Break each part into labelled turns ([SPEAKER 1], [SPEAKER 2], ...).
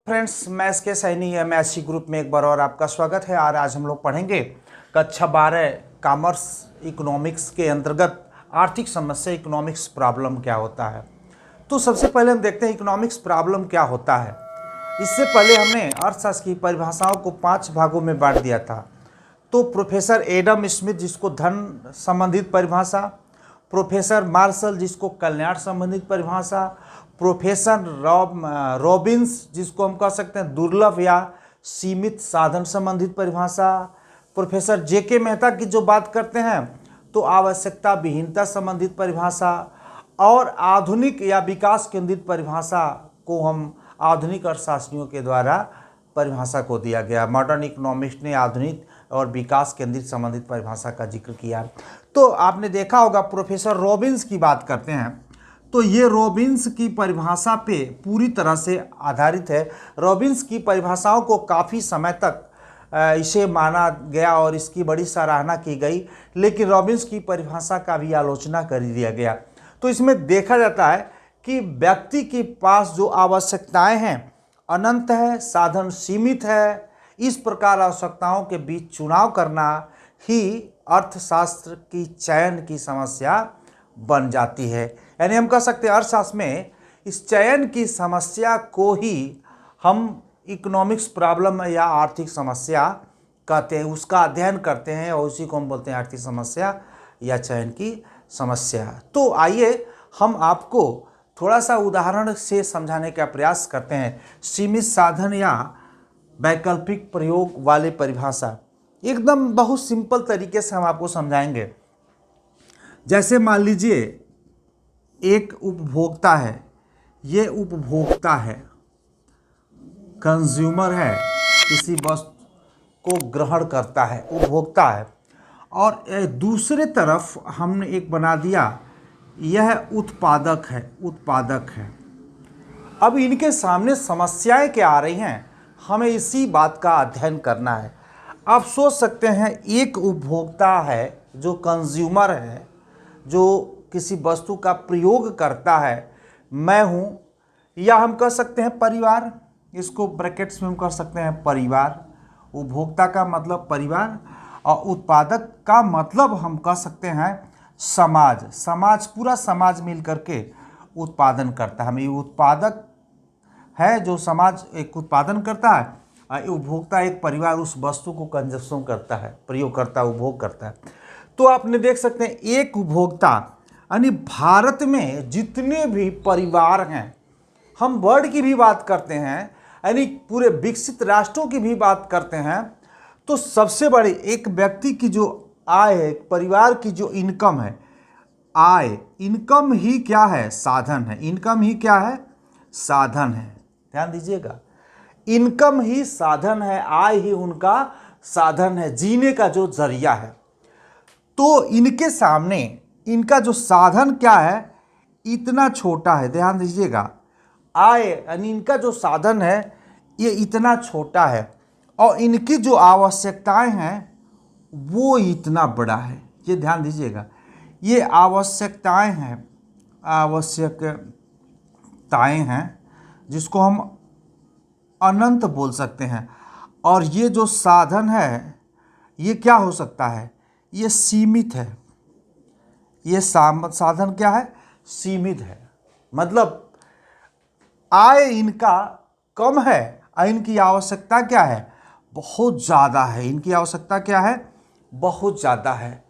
[SPEAKER 1] Friends, maths के सैनी है maths group में एक बार और आपका स्वागत है। और आज हम लोग पढ़ेंगे कक्षा 12 कॉमर्स इकोनॉमिक्स के अंतर्गत आर्थिक समस्या इकोनॉमिक्स प्रॉब्लम क्या होता है। तो सबसे पहले हम देखते हैं इकोनॉमिक्स प्रॉब्लम क्या होता है। इससे पहले हमने अर्थशास्त्र की परिभाषाओं को 5 भागों में बांट दिया था। तो प्रोफेसर एडम स्मिथ जिसको धन संबंधित परिभाषा, प्रोफेसर मार्शल जिसको कल्याण संबंधित परिभाषा, प्रोफेसर रॉबिन्स जिसको हम कह सकते हैं दुर्लभ या सीमित साधन संबंधित परिभाषा, प्रोफेसर जेके मेहता की जो बात करते हैं तो आवश्यकता विहीनता संबंधित परिभाषा, और आधुनिक या विकास केंद्रित परिभाषा को हम आधुनिक अर्थशास्त्रियों के द्वारा परिभाषा को दिया गया। मॉडर्न इकोनॉमिक्स ने आधुनिक और विकास केंद्रित संबंधित परिभाषा का जिक्र किया। तो आपने देखा होगा प्रोफेसर रॉबिन्स की बात करते हैं तो ये रॉबिन्स की परिभाषा पे पूरी तरह से आधारित है। रॉबिन्स की परिभाषाओं को काफ़ी समय तक इसे माना गया और इसकी बड़ी सराहना की गई, लेकिन रॉबिन्स की परिभाषा का भी आलोचना कर दिया गया। तो इसमें देखा जाता है कि व्यक्ति के पास जो आवश्यकताएं हैं अनंत है, साधन सीमित है। इस प्रकार आवश्यकताओं के बीच चुनाव करना ही अर्थशास्त्र की चयन की समस्या बन जाती है। यानी हम कह सकते हैं अर्थशास्त्र में इस चयन की समस्या को ही हम इकोनॉमिक्स प्रॉब्लम या आर्थिक समस्या कहते हैं, उसका अध्ययन करते हैं और उसी को हम बोलते हैं आर्थिक समस्या या चयन की समस्या। तो आइए हम आपको थोड़ा सा उदाहरण से समझाने का प्रयास करते हैं। सीमित साधन या वैकल्पिक प्रयोग वाले परिभाषा एकदम बहुत सिंपल तरीके से हम आपको समझाएंगे। जैसे मान लीजिए एक उपभोक्ता है, ये उपभोक्ता है, कंज्यूमर है, किसी वस्तु को ग्रहण करता है, उपभोक्ता है। और दूसरे तरफ हमने एक बना दिया, यह उत्पादक है, उत्पादक है। अब इनके सामने समस्याएं क्या आ रही हैं, हमें इसी बात का अध्ययन करना है। आप सोच सकते हैं एक उपभोक्ता है जो कंज्यूमर है, जो किसी वस्तु का प्रयोग करता है, मैं हूँ, या हम कह सकते हैं परिवार, इसको ब्रैकेट्स में हम कह सकते हैं परिवार। उपभोक्ता का मतलब परिवार और उत्पादक का मतलब हम कह सकते हैं समाज। समाज, पूरा समाज मिल करके उत्पादन करता है। हमें उत्पादक है जो समाज एक उत्पादन करता है, उपभोक्ता एक परिवार उस वस्तु को कंजप्शन करता है, प्रयोग करता है, उपभोग करता है। तो आपने देख सकते हैं एक उपभोक्ता, यानी भारत में जितने भी परिवार हैं, हम वर्ल्ड की भी बात करते हैं, यानी पूरे विकसित राष्ट्रों की भी बात करते हैं, तो सबसे बड़ी एक व्यक्ति की जो आय है, एक परिवार की जो इनकम है, आय, इनकम ही क्या है, साधन है। इनकम ही क्या है, साधन है। ध्यान दीजिएगा, इनकम ही साधन है, आय ही उनका साधन है, जीने का जो जरिया है। तो इनके सामने इनका जो साधन क्या है, इतना छोटा है। ध्यान दीजिएगा, आय यानी इनका जो साधन है ये इतना छोटा है, और इनकी जो आवश्यकताएं हैं वो इतना बड़ा है। ये ध्यान दीजिएगा, ये आवश्यकताएं हैं, आवश्यकताएं हैं जिसको हम अनंत बोल सकते हैं। और ये जो साधन है ये क्या हो सकता है, ये सीमित है। ये साधन क्या है, सीमित है। मतलब आय इनका कम है और इनकी आवश्यकता क्या है, बहुत ज़्यादा है। इनकी आवश्यकता क्या है, बहुत ज़्यादा है।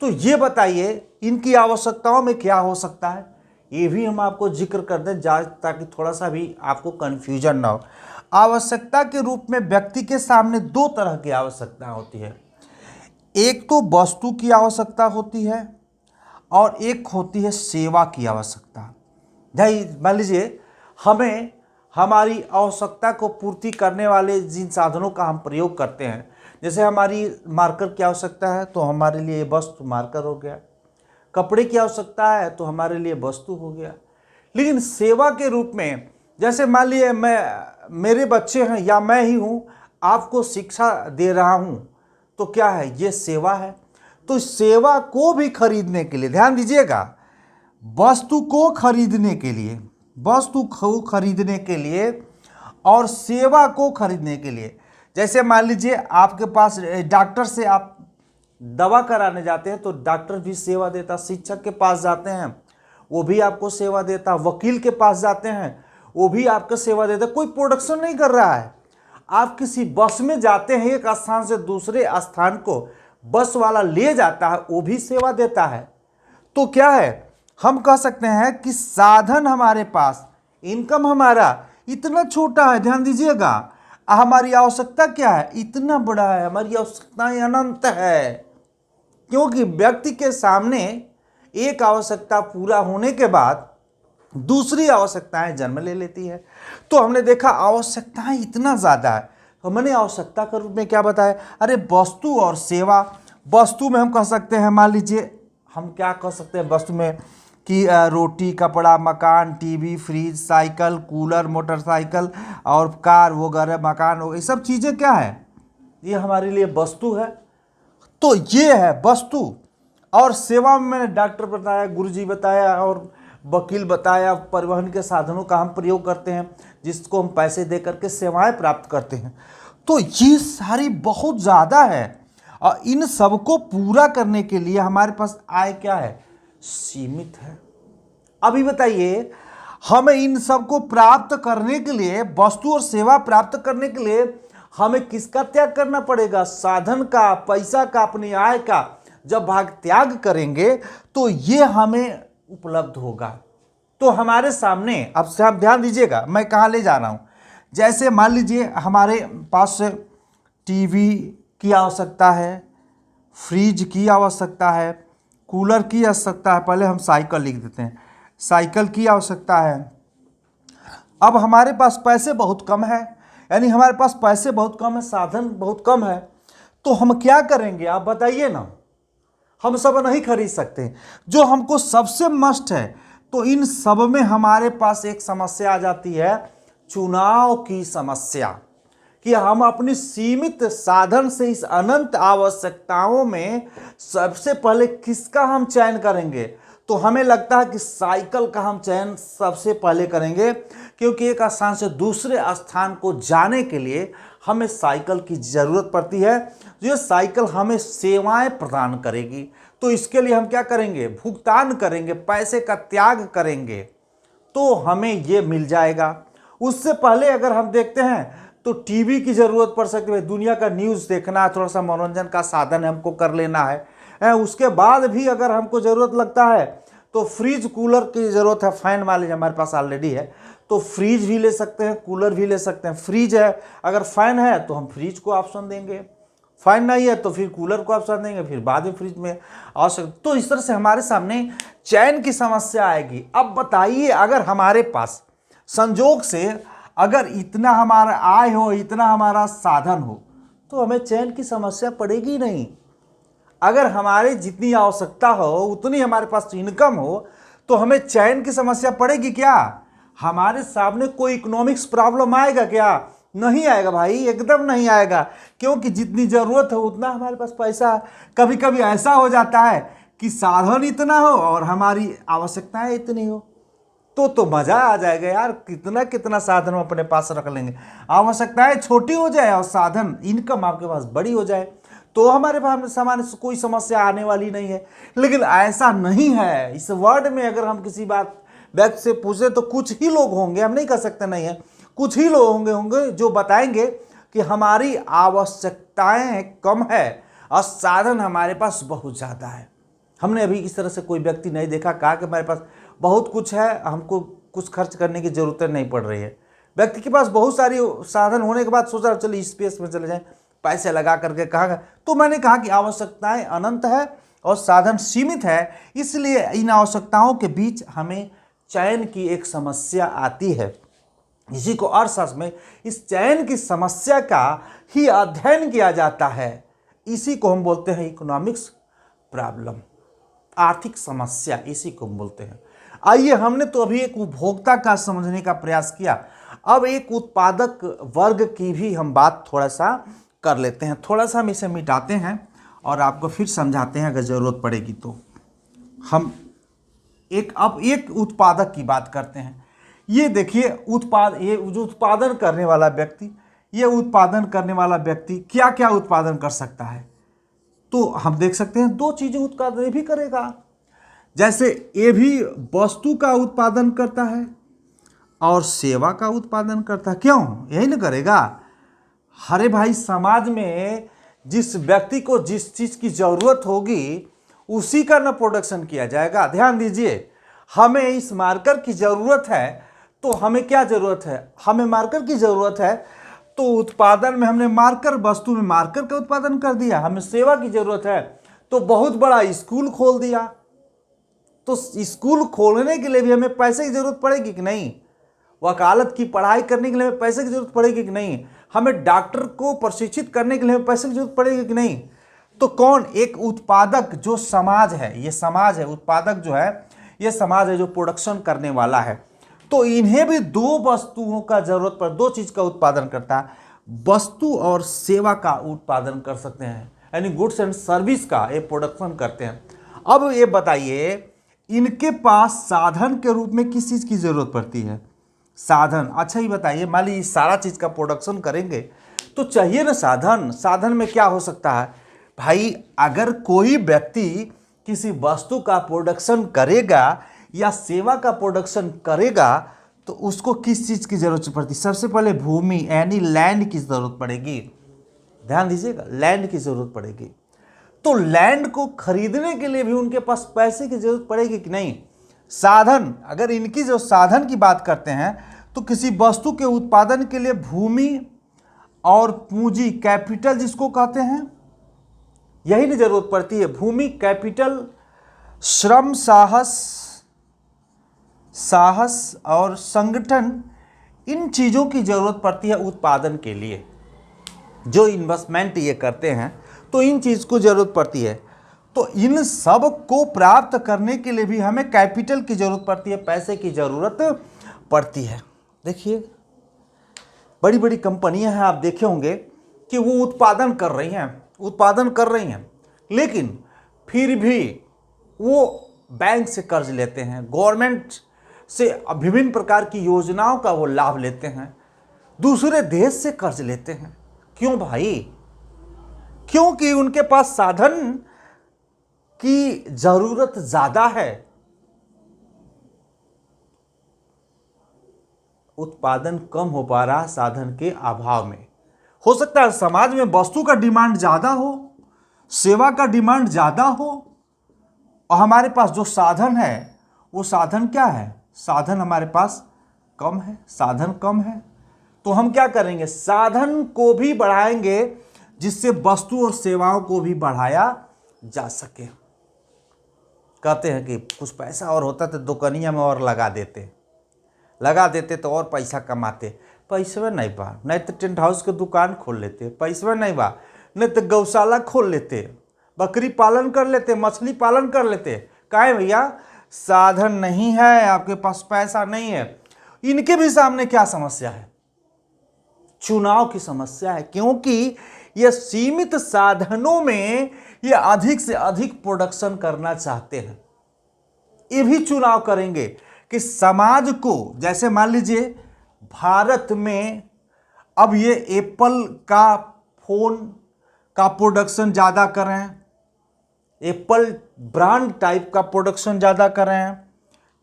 [SPEAKER 1] तो ये बताइए इनकी आवश्यकताओं में क्या हो सकता है, ये भी हम आपको जिक्र कर दें ताकि थोड़ा सा भी आपको कन्फ्यूजन ना हो। आवश्यकता के रूप में व्यक्ति के सामने 2 तरह की आवश्यकता होती है। एक तो वस्तु की आवश्यकता होती है और एक होती है सेवा की आवश्यकता। मान लीजिए हमें हमारी आवश्यकता को पूर्ति करने वाले जिन साधनों का हम प्रयोग करते हैं, जैसे हमारी मार्कर की आवश्यकता है तो हमारे लिए वस्तु मार्कर हो गया, कपड़े की आवश्यकता है तो हमारे लिए वस्तु हो गया। लेकिन सेवा के रूप में, जैसे मान लीजिए मेरे बच्चे हैं या मैं ही हूँ, आपको शिक्षा दे रहा हूँ, तो क्या है, ये सेवा है। तो सेवा को भी खरीदने के लिए, ध्यान दीजिएगा, वस्तु को खरीदने के लिए और सेवा को खरीदने के लिए। जैसे मान लीजिए आपके पास डॉक्टर से आप दवा कराने जाते हैं तो डॉक्टर भी सेवा देता, शिक्षक के पास जाते हैं वो भी आपको सेवा देता, वकील के पास जाते हैं वो भी आपको सेवा देता। कोई प्रोडक्शन नहीं कर रहा है। आप किसी बस में जाते हैं, एक स्थान से दूसरे स्थान को बस वाला ले जाता है, वो भी सेवा देता है। तो क्या है, हम कह सकते हैं कि साधन हमारे पास, इनकम हमारा इतना छोटा है, ध्यान दीजिएगा, हमारी आवश्यकता क्या है, इतना बड़ा है, हमारी आवश्यकताएं अनंत है। क्योंकि व्यक्ति के सामने एक आवश्यकता पूरा होने के बाद दूसरी आवश्यकताएं जन्म ले लेती है। तो हमने देखा आवश्यकताएं इतना ज़्यादा है, तो मैंने आवश्यकता के रूप में क्या बताया, अरे वस्तु और सेवा। वस्तु में हम कह सकते हैं, मान लीजिए हम क्या कह सकते हैं वस्तु में कि रोटी, कपड़ा, मकान, TV, fridge, cycle, cooler, motorcycle और कार वगैरह, मकान वगैरह, ये सब चीज़ें क्या है, ये हमारे लिए वस्तु है। तो ये है वस्तु। और सेवा में मैंने डॉक्टर बताया, गुरुजी बताया और वकील बताया, परिवहन के साधनों का हम प्रयोग करते हैं जिसको हम पैसे दे करके सेवाएं प्राप्त करते हैं। तो ये सारी बहुत ज़्यादा है और इन सबको पूरा करने के लिए हमारे पास आय क्या है, सीमित है। अभी बताइए, हमें इन सबको प्राप्त करने के लिए, वस्तु और सेवा प्राप्त करने के लिए हमें किसका त्याग करना पड़ेगा, साधन का, पैसा का, अपनी आय का। जब भाग त्याग करेंगे तो ये हमें उपलब्ध होगा। तो हमारे सामने, अब से आप ध्यान दीजिएगा मैं कहाँ ले जा रहा हूँ। जैसे मान लीजिए हमारे पास टीवी की आवश्यकता है, फ्रिज की आवश्यकता है, कूलर की आवश्यकता है, पहले हम साइकिल लिख देते हैं, साइकिल की आवश्यकता है। अब हमारे पास पैसे बहुत कम है, यानी हमारे पास पैसे बहुत कम है, साधन बहुत कम है, तो हम क्या करेंगे आप बताइए ना। हम सब नहीं खरीद सकते जो हमको सबसे मस्ट है। तो इन सब में हमारे पास एक समस्या आ जाती है, चुनाव की समस्या, कि हम अपनी सीमित साधन से इस अनंत आवश्यकताओं में सबसे पहले किसका हम चयन करेंगे। तो हमें लगता है कि साइकिल का हम चयन सबसे पहले करेंगे, क्योंकि एक स्थान से दूसरे स्थान को जाने के लिए हमें साइकिल की ज़रूरत पड़ती है। ये साइकिल हमें सेवाएं प्रदान करेगी। तो इसके लिए हम क्या करेंगे, भुगतान करेंगे, पैसे का त्याग करेंगे, तो हमें ये मिल जाएगा। उससे पहले अगर हम देखते हैं तो टीवी की ज़रूरत पड़ सकती है, दुनिया का न्यूज़ देखना है, थोड़ा सा मनोरंजन का साधन हमको कर लेना है। उसके बाद भी अगर हमको ज़रूरत लगता है तो फ्रिज, कूलर की ज़रूरत है, फ़ैन मान लीजिए हमारे पास ऑलरेडी है तो फ्रिज भी ले सकते हैं, कूलर भी ले सकते हैं। फ्रिज है, अगर फ़ैन है तो हम फ्रिज को ऑप्शन देंगे, फ़ैन नहीं है तो फिर कूलर को ऑप्शन देंगे, फिर बाद में फ्रिज में आवश्यक। तो इस तरह से हमारे सामने चयन की समस्या आएगी। अब बताइए, अगर हमारे पास संजोग से अगर इतना हमारा आय हो, इतना हमारा साधन हो, तो हमें चयन की समस्या पड़ेगी नहीं। अगर हमारे जितनी आवश्यकता हो उतनी हमारे पास इनकम हो तो हमें चयन की समस्या पड़ेगी क्या? हमारे सामने कोई इकोनॉमिक्स प्रॉब्लम आएगा क्या? नहीं आएगा भाई, एकदम नहीं आएगा, क्योंकि जितनी ज़रूरत हो उतना हमारे पास पैसा। कभी कभी ऐसा हो जाता है कि साधन इतना हो और हमारी आवश्यकताएं इतनी हो, तो मज़ा आ जाएगा यार। कितना कितना साधन हम अपने पास रख लेंगे, आवश्यकताएं छोटी हो जाए और साधन, इनकम आपके पास बड़ी हो जाए, तो हमारे पास सामान्य से कोई समस्या आने वाली नहीं है। लेकिन ऐसा नहीं है। इस वर्ल्ड में अगर हम किसी बात व्यक्ति से पूछे तो कुछ ही लोग होंगे, हम नहीं कह सकते नहीं है, कुछ ही लोग होंगे जो बताएंगे कि हमारी आवश्यकताएं कम है और साधन हमारे पास बहुत ज़्यादा है। हमने अभी इस तरह से कोई व्यक्ति नहीं देखा कहा कि हमारे पास बहुत कुछ है, हमको कुछ खर्च करने की ज़रूरत नहीं पड़ रही है। व्यक्ति के पास बहुत सारी साधन होने के बाद सोचा चलिए स्पेस में चले जाएं, पैसे लगा करके कहा। तो मैंने कहा कि आवश्यकताएं अनंत है और साधन सीमित है, इसलिए इन आवश्यकताओं के बीच हमें चयन की एक समस्या आती है। इसी को अर्थशास्त्र में इस चयन की समस्या का ही अध्ययन किया जाता है। इसी को हम बोलते हैं इकोनॉमिक्स प्रॉब्लम, आर्थिक समस्या, इसी को हम बोलते हैं। आइए, हमने तो अभी एक उपभोक्ता का समझने का प्रयास किया, अब एक उत्पादक वर्ग की भी हम बात थोड़ा सा कर लेते हैं। थोड़ा सा हम इसे मिटाते हैं और आपको फिर समझाते हैं अगर ज़रूरत पड़ेगी तो। हम अब एक उत्पादक की बात करते हैं। ये देखिए ये जो उत्पादन करने वाला व्यक्ति, ये उत्पादन करने वाला व्यक्ति क्या क्या उत्पादन कर सकता है, तो हम देख सकते हैं दो चीजें उत्पादन ये भी करेगा। जैसे ये भी वस्तु का उत्पादन करता है और सेवा का उत्पादन करता है। क्यों यही ना करेगा? अरे भाई, समाज में जिस व्यक्ति को जिस चीज की जरूरत होगी उसी का ना प्रोडक्शन किया जाएगा। ध्यान दीजिए, हमें इस मार्कर की जरूरत है, तो हमें क्या जरूरत है? हमें मार्कर की जरूरत है, तो उत्पादन में हमने मार्कर, वस्तु में मार्कर का उत्पादन कर दिया। हमें सेवा की जरूरत है, तो बहुत बड़ा स्कूल खोल दिया। तो स्कूल खोलने के लिए भी हमें पैसे की जरूरत पड़ेगी कि नहीं? वकालत की पढ़ाई करने के लिए हमें पैसे की जरूरत पड़ेगी कि नहीं? हमें डॉक्टर को प्रशिक्षित करने के लिए हमें पैसे की जरूरत पड़ेगी कि नहीं? तो कौन एक उत्पादक, जो समाज है, ये समाज है, उत्पादक जो है ये समाज है जो प्रोडक्शन करने वाला है। तो इन्हें भी दो वस्तुओं का जरूरत पर, दो चीज का उत्पादन करता है, वस्तु और सेवा का उत्पादन कर सकते हैं, यानी गुड्स एंड सर्विस का ये प्रोडक्शन करते हैं। अब ये बताइए, इनके पास साधन के रूप में किस चीज की जरूरत पड़ती है? साधन। अच्छा, ये बताइए, मान लीजिए सारा चीज का प्रोडक्शन करेंगे तो चाहिए ना साधन। साधन में क्या हो सकता है भाई? अगर कोई व्यक्ति किसी वस्तु का प्रोडक्शन करेगा या सेवा का प्रोडक्शन करेगा तो उसको किस चीज की जरूरत पड़ती है? सबसे पहले भूमि यानी लैंड की जरूरत पड़ेगी। ध्यान दीजिएगा, लैंड की जरूरत पड़ेगी। तो लैंड को खरीदने के लिए भी उनके पास पैसे की जरूरत पड़ेगी कि नहीं? साधन, अगर इनकी जो साधन की बात करते हैं तो किसी वस्तु के उत्पादन के लिए भूमि और पूंजी, कैपिटल जिसको कहते हैं, यही नहीं जरूरत पड़ती है। भूमि, कैपिटल, श्रम, साहस और संगठन, इन चीजों की जरूरत पड़ती है उत्पादन के लिए। जो इन्वेस्टमेंट ये करते हैं तो इन चीज को जरूरत पड़ती है। तो इन सब को प्राप्त करने के लिए भी हमें कैपिटल की जरूरत पड़ती है, पैसे की जरूरत पड़ती है। देखिए, बड़ी बड़ी कंपनियां हैं, आप देखे होंगे कि वो उत्पादन कर रही हैं, लेकिन फिर भी वो बैंक से कर्ज लेते हैं, गवर्नमेंट से विभिन्न प्रकार की योजनाओं का वो लाभ लेते हैं, दूसरे देश से कर्ज लेते हैं। क्यों भाई? क्योंकि उनके पास साधन की जरूरत ज्यादा है। उत्पादन कम हो पा रहा साधन के अभाव में। हो सकता है समाज में वस्तु का डिमांड ज्यादा हो, सेवा का डिमांड ज्यादा हो, और हमारे पास जो साधन है वो साधन क्या है? साधन हमारे पास कम है, साधन कम है। तो हम क्या करेंगे? साधन को भी बढ़ाएंगे जिससे वस्तु और सेवाओं को भी बढ़ाया जा सके। कहते हैं कि कुछ पैसा और होता तो दुकानिया में और लगा देते तो और पैसा कमाते। पैसवे नहीं बा, नहीं तो टेंट हाउस के दुकान खोल लेते। पैसवे नहीं बा, नहीं तो गौशाला खोल लेते, बकरी पालन कर लेते, मछली पालन कर लेते। काहे भैया? साधन नहीं है, आपके पास पैसा नहीं है। इनके भी सामने क्या समस्या है? चुनाव की समस्या है, क्योंकि ये सीमित साधनों में ये अधिक से अधिक प्रोडक्शन करना चाहते हैं। ये भी चुनाव करेंगे कि समाज को, जैसे मान लीजिए भारत में अब ये एप्पल का फोन का प्रोडक्शन ज़्यादा कर रहे हैं, एप्पल ब्रांड टाइप का प्रोडक्शन ज़्यादा कर रहे हैं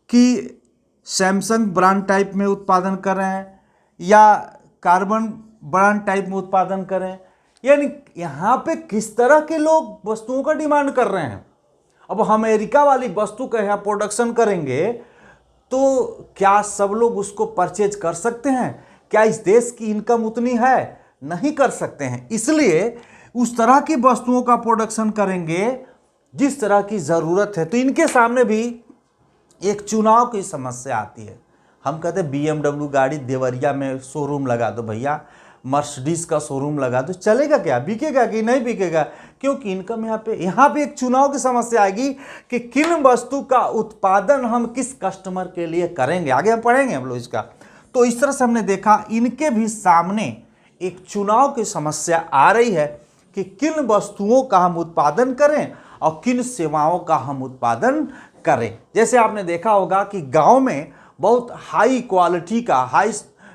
[SPEAKER 1] कि सैमसंग ब्रांड टाइप में उत्पादन कर रहे हैं या कार्बन ब्रांड टाइप में उत्पादन कर रहे हैं। यानी यहाँ पे किस तरह के लोग वस्तुओं का डिमांड कर रहे हैं। अब हम अमेरिका वाली वस्तु का यहाँ प्रोडक्शन करेंगे तो क्या सब लोग उसको परचेज कर सकते हैं? क्या इस देश की इनकम उतनी है? नहीं कर सकते हैं। इसलिए उस तरह की वस्तुओं का प्रोडक्शन करेंगे जिस तरह की ज़रूरत है। तो इनके सामने भी एक चुनाव की समस्या आती है। हम कहते हैं BMW गाड़ी देवरिया में शोरूम लगा दो भैया, मर्सिडीज का शोरूम लगा दो, चलेगा क्या? बिकेगा कि नहीं बिकेगा? क्योंकि इनकम यहाँ पे एक चुनाव की समस्या आएगी कि किन वस्तु का उत्पादन हम किस कस्टमर के लिए करेंगे। आगे हम पढ़ेंगे हम लोग इसका। तो इस तरह से हमने देखा इनके भी सामने एक चुनाव की समस्या आ रही है कि किन वस्तुओं का हम उत्पादन करें और किन सेवाओं का हम उत्पादन करें। जैसे आपने देखा होगा कि गांव में बहुत हाई क्वालिटी का, हाई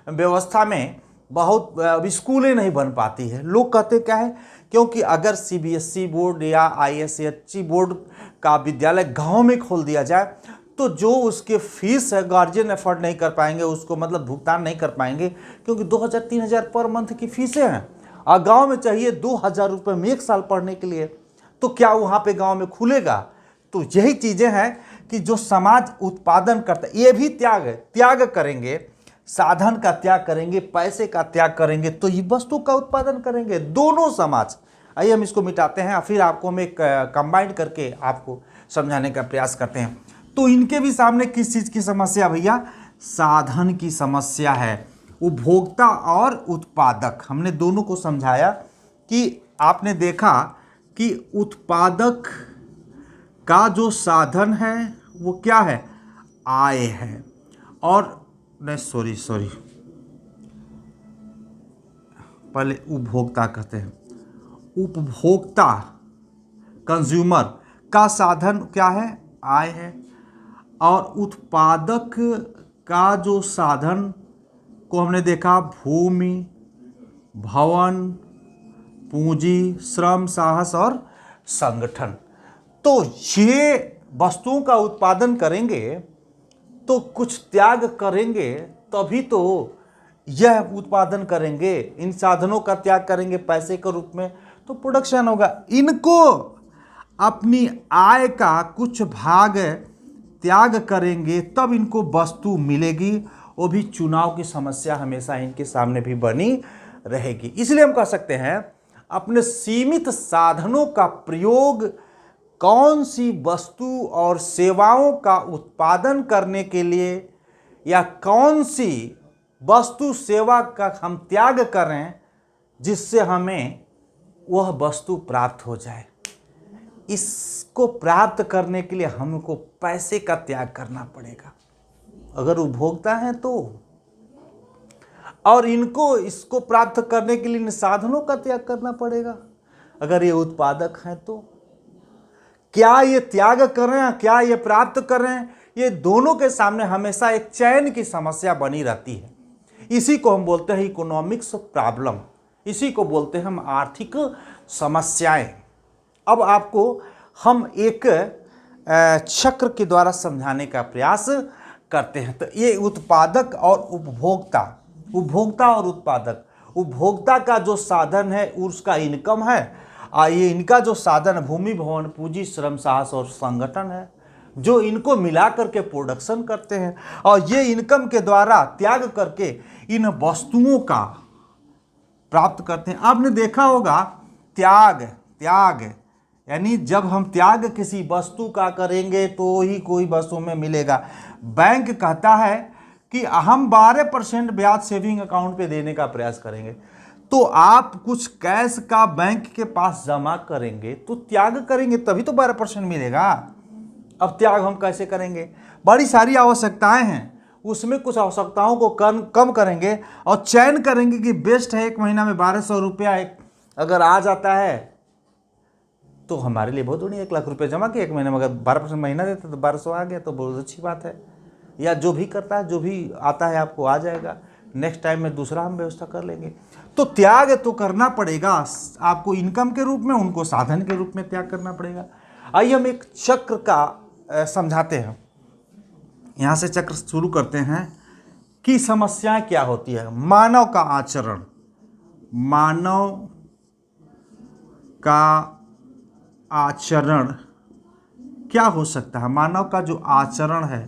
[SPEAKER 1] व्यवस्था में बहुत स्कूलें नहीं बन पाती है। लोग कहते क्या है, क्योंकि अगर सीबीएसई बोर्ड या आईएससी बोर्ड का विद्यालय गांव में खोल दिया जाए तो जो उसके फीस है गार्जियन अफोर्ड नहीं कर पाएंगे, उसको मतलब भुगतान नहीं कर पाएंगे, क्योंकि 2000-3000 पर मंथ की फीसें हैं और गांव में चाहिए 2000 रुपये में 1 साल पढ़ने के लिए, तो क्या वहाँ पे गांव में खुलेगा? तो यही चीज़ें हैं कि जो समाज उत्पादन करता है, ये भी त्याग करेंगे, साधन का त्याग करेंगे, पैसे का त्याग करेंगे, तो ये वस्तु का उत्पादन करेंगे दोनों समाज। आइए हम इसको मिटाते हैं, फिर आपको हम एक कंबाइंड करके आपको समझाने का प्रयास करते हैं। तो इनके भी सामने किस चीज़ की समस्या भैया? साधन की समस्या है। उपभोक्ता और उत्पादक, हमने दोनों को समझाया कि आपने देखा कि उत्पादक का जो साधन है वो क्या है? आय है। और नहीं, सॉरी, पहले उपभोक्ता कहते हैं। उपभोक्ता, कंज्यूमर का साधन क्या है? आय है। और उत्पादक का जो साधन को हमने देखा भूमि, भवन, पूंजी, श्रम, साहस और संगठन। तो ये वस्तुओं का उत्पादन करेंगे तो कुछ त्याग करेंगे, तभी तो यह उत्पादन करेंगे। इन साधनों का त्याग करेंगे पैसे के रूप में तो प्रोडक्शन होगा। इनको अपनी आय का कुछ भाग त्याग करेंगे तब इनको वस्तु मिलेगी, वो भी चुनाव की समस्या हमेशा इनके सामने भी बनी रहेगी। इसलिए हम कह सकते हैं अपने सीमित साधनों का प्रयोग कौन सी वस्तु और सेवाओं का उत्पादन करने के लिए या कौन सी वस्तु सेवा का हम त्याग करें जिससे हमें वह वस्तु प्राप्त हो जाए। इसको प्राप्त करने के लिए हमको पैसे का त्याग करना पड़ेगा अगर उपभोक्ता हैं तो, और इनको इसको प्राप्त करने के लिए इन साधनों का त्याग करना पड़ेगा अगर ये उत्पादक हैं तो। क्या ये त्याग करें, क्या ये प्राप्त करें, ये दोनों के सामने हमेशा एक चयन की समस्या बनी रहती है। इसी को हम बोलते हैं इकोनॉमिक्स प्रॉब्लम, इसी को बोलते हैं हम आर्थिक समस्याएं। अब आपको हम एक चक्र के द्वारा समझाने का प्रयास करते हैं। तो ये उत्पादक और उपभोक्ता, उपभोक्ता और उत्पादक, उपभोक्ता का जो साधन है उसका इनकम है, ये इनका जो साधन भूमि, भवन, पूंजी, श्रम, साहस और संगठन है जो इनको मिला करके प्रोडक्शन करते हैं और ये इनकम के द्वारा त्याग करके इन वस्तुओं का प्राप्त करते हैं। आपने देखा होगा त्याग यानी जब हम त्याग किसी वस्तु का करेंगे तो ही कोई वस्तु में मिलेगा। बैंक कहता है कि हम 12% ब्याज सेविंग अकाउंट पे देने का प्रयास करेंगे, तो आप कुछ कैश का बैंक के पास जमा करेंगे तो त्याग करेंगे तभी तो 12% मिलेगा। अब त्याग हम कैसे करेंगे? बड़ी सारी आवश्यकताएं हैं, उसमें कुछ आवश्यकताओं को कम करेंगे और चयन करेंगे कि बेस्ट है 1 महीना में 1200 रुपया अगर आ जाता है तो हमारे लिए बहुत बढ़िया। 1 लाख रुपये जमा किया 1 महीने में, अगर 12% महीना देते तो 1200 आ गया तो बहुत अच्छी बात है। या जो भी करता है, जो भी आता है आपको आ जाएगा, नेक्स्ट टाइम में दूसरा हम व्यवस्था कर लेंगे। तो त्याग तो करना पड़ेगा आपको इनकम के रूप में, उनको साधन के रूप में त्याग करना पड़ेगा। आइए हम एक चक्र का समझाते हैं। यहाँ से चक्र शुरू करते हैं कि समस्याएं क्या होती है। मानव का आचरण, मानव का आचरण क्या हो सकता है? मानव का जो आचरण है,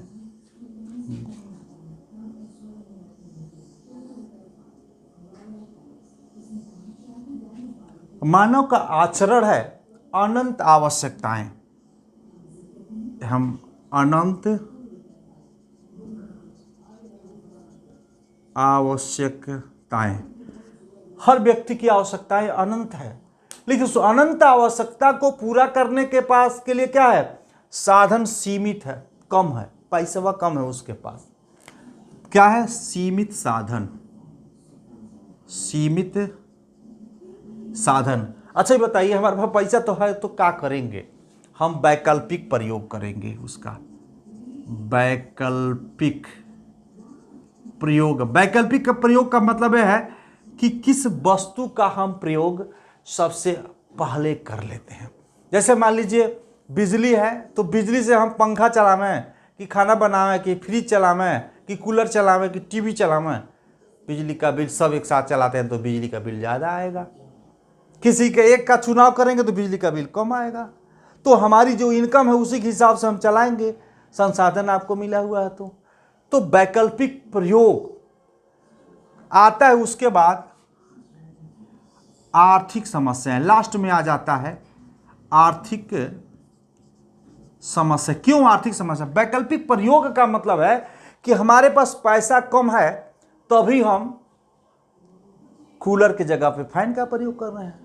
[SPEAKER 1] मानव का आचरण है अनंत आवश्यकताएं। हम अनंत आवश्यकताएं, हर व्यक्ति की आवश्यकताएं अनंत है, लेकिन उस अनंत आवश्यकता को पूरा करने के पास के लिए क्या है? साधन सीमित है, कम है, पैसा कम है उसके पास। क्या है? सीमित साधन, सीमित साधन। अच्छा बताइए, हमारे पास पैसा तो है तो क्या करेंगे? हम वैकल्पिक प्रयोग करेंगे उसका, वैकल्पिक प्रयोग। वैकल्पिक प्रयोग का मतलब यह है कि किस वस्तु का हम प्रयोग सबसे पहले कर लेते हैं। जैसे मान लीजिए बिजली है, तो बिजली से हम पंखा चलावें कि खाना बनावें कि फ्रिज चलावें कि कूलर चलावें कि टीवी चलावें, बिजली का बिल सब एक साथ चलाते हैं तो बिजली का बिल ज़्यादा आएगा। किसी के एक का चुनाव करेंगे तो बिजली का बिल कम आएगा। तो हमारी जो इनकम है उसी के हिसाब से हम चलाएंगे, संसाधन आपको मिला हुआ है। तो वैकल्पिक प्रयोग आता है। उसके बाद आर्थिक समस्याएं लास्ट में आ जाता है। आर्थिक समस्या। क्यों आर्थिक समस्या? वैकल्पिक प्रयोग का मतलब है कि हमारे पास पैसा कम है तभी हम कूलर की जगह पे फैन का प्रयोग कर रहे हैं,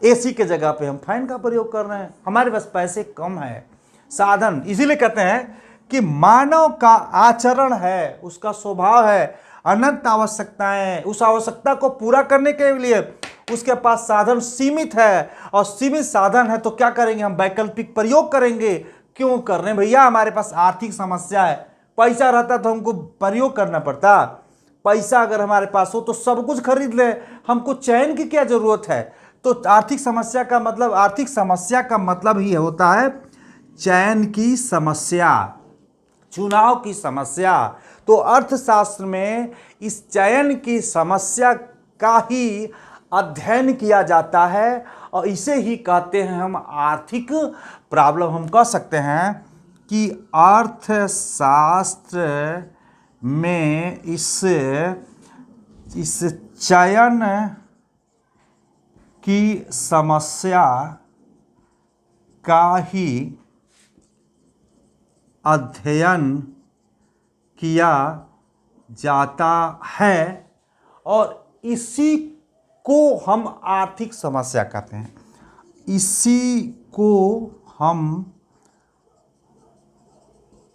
[SPEAKER 1] एसी के जगह पे हम फैन का प्रयोग कर रहे हैं। हमारे पास पैसे कम है, साधन। इसीलिए कहते हैं कि मानव का आचरण है, उसका स्वभाव है, अनंत आवश्यकताएं। उस आवश्यकता को पूरा करने के लिए उसके पास साधन सीमित है, और सीमित साधन है तो क्या करेंगे? हम वैकल्पिक प्रयोग करेंगे। क्यों कर रहे हैं भैया? हमारे पास आर्थिक समस्या है। पैसा रहता तो हमको प्रयोग करना पड़ता। पैसा अगर हमारे पास हो तो सब कुछ खरीद ले, हमको चैन की क्या जरूरत है? तो आर्थिक समस्या का मतलब ही होता है चयन की समस्या, चुनाव की समस्या। तो अर्थशास्त्र में इस चयन की समस्या का ही अध्ययन किया जाता है, और इसे ही कहते हैं हम आर्थिक प्रॉब्लम। हम कह सकते हैं कि अर्थशास्त्र में इस चयन की समस्या का ही अध्ययन किया जाता है, और इसी को हम आर्थिक समस्या कहते हैं। इसी को हम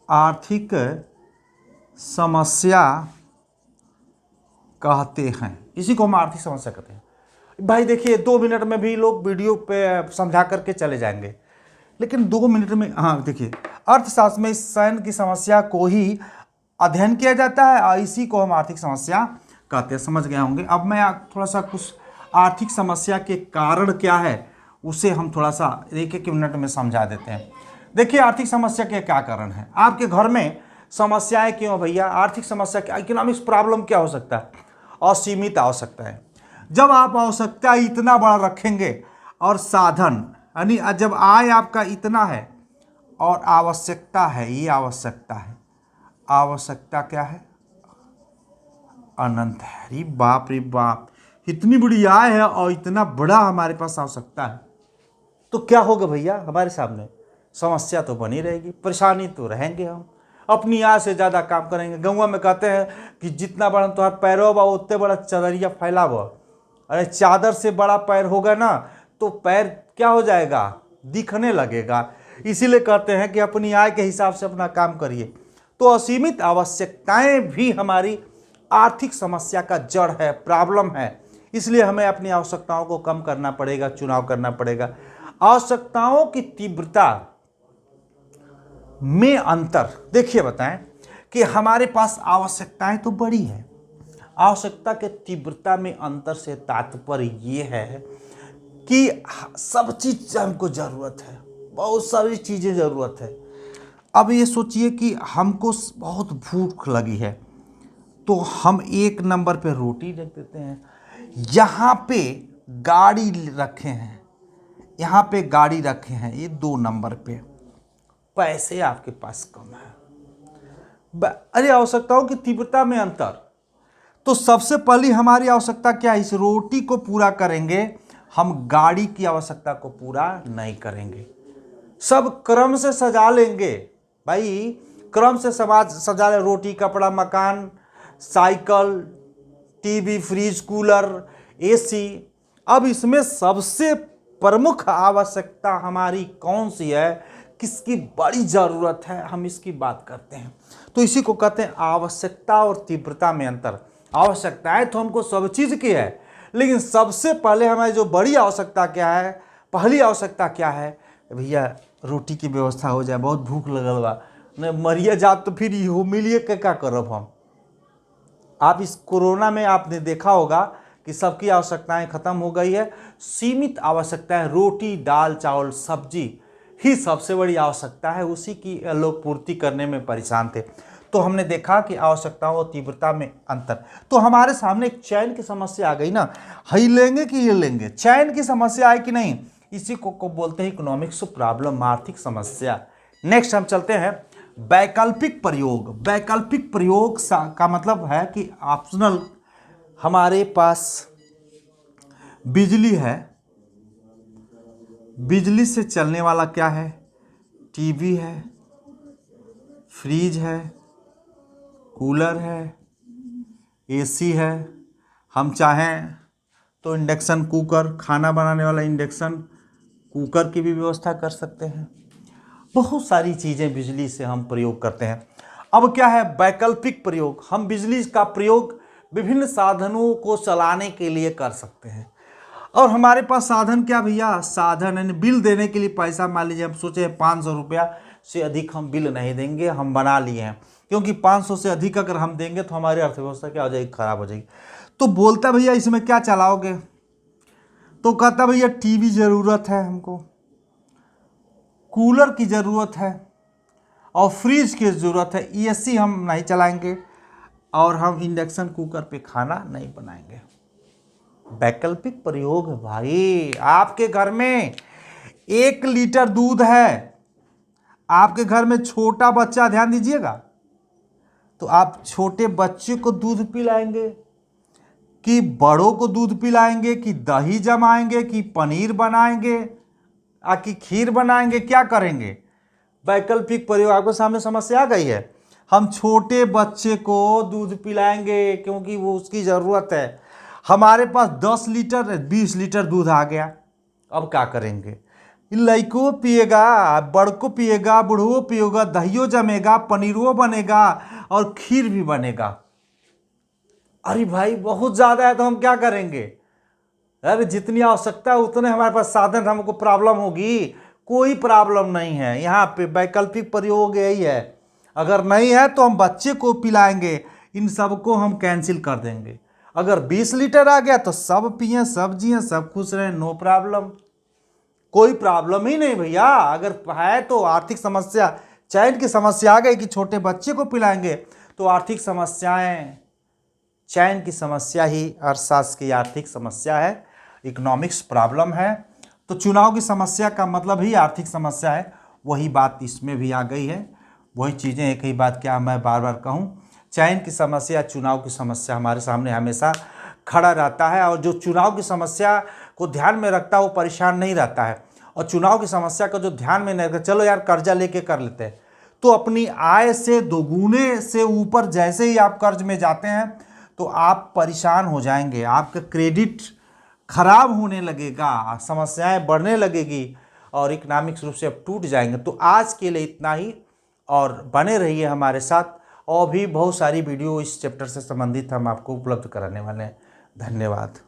[SPEAKER 1] आर्थिक समस्या कहते हैं। इसी को हम आर्थिक समस्या कहते हैं। भाई देखिए 2 मिनट में भी लोग वीडियो पे समझा करके चले जाएंगे, लेकिन 2 मिनट में हाँ देखिए, अर्थशास्त्र में इस चयन की समस्या को ही अध्ययन किया जाता है, और इसी को हम आर्थिक समस्या कहते हैं। समझ गए होंगे। अब मैं थोड़ा सा कुछ आर्थिक समस्या के कारण क्या है उसे हम थोड़ा सा 1-1 मिनट में समझा देते हैं। देखिए आर्थिक समस्या के क्या कारण है। आपके घर में समस्याएं क्यों भैया? आर्थिक समस्या क्या, इकोनॉमिक्स प्रॉब्लम क्या हो सकता है? असीमित आवश्यकता है। जब आप आवश्यकता इतना बड़ा रखेंगे और साधन, यानी जब आय आपका इतना है और आवश्यकता है, ये आवश्यकता है, आवश्यकता क्या है? अनंत है। अरे बाप रे बाप, इतनी बड़ी आय है और इतना बड़ा हमारे पास आवश्यकता है, तो क्या होगा भैया? हमारे सामने समस्या तो बनी रहेगी, परेशानी तो रहेंगे। हम अपनी आय से ज़्यादा काम करेंगे। गौवा में कहते हैं कि जितना बड़ा तुम्हारा पैरों बा उतने बड़ा चदरिया फैलाव। अरे चादर से बड़ा पैर होगा ना तो पैर क्या हो जाएगा? दिखने लगेगा। इसीलिए कहते हैं कि अपनी आय के हिसाब से अपना काम करिए। तो असीमित आवश्यकताएं भी हमारी आर्थिक समस्या का जड़ है, प्रॉब्लम है। इसलिए हमें अपनी आवश्यकताओं को कम करना पड़ेगा, चुनाव करना पड़ेगा। आवश्यकताओं की तीव्रता में अंतर देखिए, बताएं कि हमारे पास आवश्यकताएं तो बड़ी है, आवश्यकता के तीव्रता में अंतर से तात्पर्य ये है कि सब चीज हमको जरूरत है, बहुत सारी चीजें जरूरत है। अब ये सोचिए कि हमको बहुत भूख लगी है तो हम 1 नंबर पे रोटी रख देते हैं, यहाँ पे गाड़ी रखे हैं, यहाँ पे गाड़ी रखे हैं, ये 2 नंबर पे। पैसे आपके पास कम है। अरे आवश्यकताओं की तीव्रता में अंतर। तो सबसे पहली हमारी आवश्यकता क्या है? इस रोटी को पूरा करेंगे, हम गाड़ी की आवश्यकता को पूरा नहीं करेंगे। सब क्रम से सजा लेंगे भाई, क्रम से सजा ले। रोटी, कपड़ा, मकान, cycle, TV, fridge, cooler, AC. अब इसमें सबसे प्रमुख आवश्यकता हमारी कौन सी है, किसकी बड़ी ज़रूरत है, हम इसकी बात करते हैं। तो इसी को कहते हैं आवश्यकता और तीव्रता में अंतर। आवश्यकताएं तो हमको सब चीज़ की है, लेकिन सबसे पहले हमारी जो बड़ी आवश्यकता क्या है, पहली आवश्यकता क्या है? भैया रोटी की व्यवस्था हो जाए, बहुत भूख लगल बा, नहीं मरिए जात तो फिर हो मिलिए क्या करब हम? आप इस कोरोना में आपने देखा होगा कि सबकी आवश्यकताएं खत्म हो गई है। सीमित आवश्यकताएं रोटी दाल चावल सब्जी ही सबसे बड़ी आवश्यकता है, उसी की लोग पूर्ति करने में परेशान थे। तो हमने देखा कि आवश्यकताओं और तीव्रता में अंतर। तो हमारे सामने एक चैन की समस्या आ गई ना, ही लेंगे कि ये लेंगे, चैन की समस्या आई कि नहीं, इसी को बोलते हैं इकोनॉमिक्स प्रॉब्लम, आर्थिक समस्या। नेक्स्ट हम चलते हैं वैकल्पिक प्रयोग। वैकल्पिक प्रयोग का मतलब है कि ऑप्शनल, हमारे पास बिजली है, बिजली से चलने वाला क्या है, टीवी है, फ्रिज है, कूलर है, एसी है, हम चाहें तो इंडक्शन कुकर, खाना बनाने वाला इंडक्शन कुकर की भी व्यवस्था कर सकते हैं। बहुत सारी चीज़ें बिजली से हम प्रयोग करते हैं। अब क्या है वैकल्पिक प्रयोग, हम बिजली का प्रयोग विभिन्न साधनों को चलाने के लिए कर सकते हैं। और हमारे पास साधन क्या भैया, साधन यानी बिल देने के लिए पैसा, मान लीजिए हम सोचे 500 रुपया से अधिक हम बिल नहीं देंगे, हम बना लिए हैं, क्योंकि 500 से अधिक अगर हम देंगे तो हमारी अर्थव्यवस्था क्या हो जाएगी, खराब हो जाएगी। तो बोलता भैया इसमें क्या चलाओगे, तो कहता भैया टीवी ज़रूरत है हमको, कूलर की ज़रूरत है और फ्रिज की ज़रूरत है, एसी हम नहीं चलाएंगे और हम इंडक्शन कुकर पे खाना नहीं बनाएंगे। वैकल्पिक प्रयोग है भाई। आपके घर में 1 लीटर दूध है, आपके घर में छोटा बच्चा, ध्यान दीजिएगा, तो आप छोटे बच्चे को दूध पिलाएंगे कि बड़ों को दूध पिलाएंगे कि दही जमाएंगे कि पनीर बनाएंगे कि खीर बनाएंगे, क्या करेंगे। वैकल्पिक प्रयोग, आपके सामने समस्या आ गई है। हम छोटे बच्चे को दूध पिलाएंगे क्योंकि वो उसकी ज़रूरत है। हमारे पास 10 लीटर 20 लीटर दूध आ गया, अब क्या करेंगे, लड़को पिएगा, बड़को पिएगा, बूढ़ो पिएगा, दहियो जमेगा, पनीरो बनेगा और खीर भी बनेगा। अरे भाई बहुत ज़्यादा है तो हम क्या करेंगे। अरे जितनी आवश्यकता है उतने हमारे पास साधन, हमको प्रॉब्लम होगी, कोई प्रॉब्लम नहीं है। यहाँ पे वैकल्पिक प्रयोग यही है, अगर नहीं है तो हम बच्चे को पिलाएंगे, इन सबको हम कैंसिल कर देंगे। अगर 20 लीटर आ गया तो सब पिए, सब जिए, सब खुश रहें, नो प्रॉब्लम, कोई प्रॉब्लम ही नहीं भैया। अगर है तो आर्थिक समस्या, चैन की समस्या आ गई कि छोटे बच्चे को पिलाएंगे, तो आर्थिक समस्याएं, चैन की समस्या ही अर्थशास्त्र की आर्थिक समस्या है, इकोनॉमिक्स प्रॉब्लम है। तो चुनाव की समस्या का मतलब ही आर्थिक समस्या है, वही बात इसमें भी आ गई है। वही चीज़ें, एक ही बात क्या मैं बार बार कहूँ, चयन की समस्या, चुनाव की समस्या हमारे सामने हमेशा खड़ा रहता है। और जो चुनाव की समस्या को ध्यान में रखता है वो परेशान नहीं रहता है। और चुनाव की समस्या को जो ध्यान में नहीं रखता, चलो यार कर्जा लेके कर लेते हैं, तो अपनी आय से दोगुने से ऊपर जैसे ही आप कर्ज में जाते हैं तो आप परेशान हो जाएंगे, आपका क्रेडिट खराब होने लगेगा, समस्याएं बढ़ने लगेगी और इकोनॉमिक्स रूप से आप टूट जाएंगे। तो आज के लिए इतना ही, और बने रहिए हमारे साथ, और भी बहुत सारी वीडियो इस चैप्टर से संबंधित हम आपको उपलब्ध कराने वाले हैं। धन्यवाद।